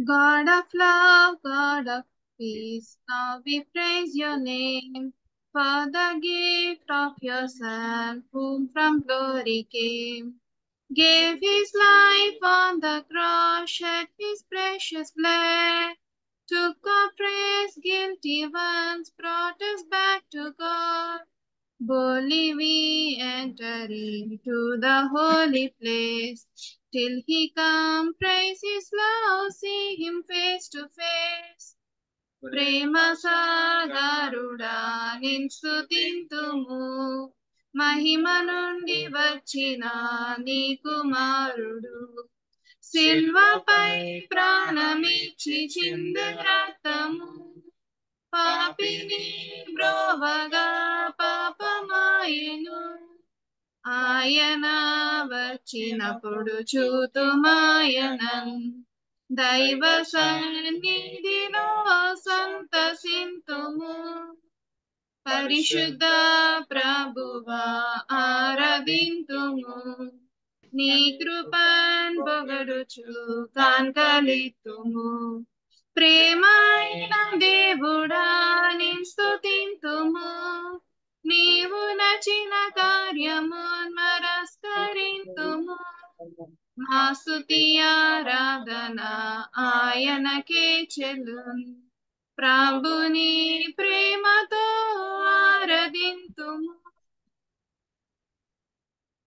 God of love, God of peace, now we praise your name for the gift of your Son, whom from glory came. Gave his life on the cross, shed his precious blood, took our praise, guilty ones, brought us back to God. Boldly we enter into the holy place. Till he come, praise his love, see him face to face. ప్రేమ సాగరుడా నిన్స్తుతింతుము మహిమ నుండి వచ్చిన నీ కుమారుడు సిల్వపై ప్రాణమిచ్చి చిందు రక్తము పాపిని బ్రోవగా పాపమాయెను ఆయన వచ్చినప్పుడు చూతుమాయనన్ దైవ సన్నిధిలో సంతసింతుము పరిశుద్ధ ప్రభువా ఆరాధింతుము నీ కృపన్ పొగడుచు కాన్కలిత్తుము ప్రేమైన దేవుడా నిన్ స్తుతింతుము నీవు నచిన కార్యమున్ మరస్కరింతుము మా స్తుతి ఆరాధన ఆయనకే చెల్లున్ ప్రభుని ప్రేమతో ఆరాధింతుము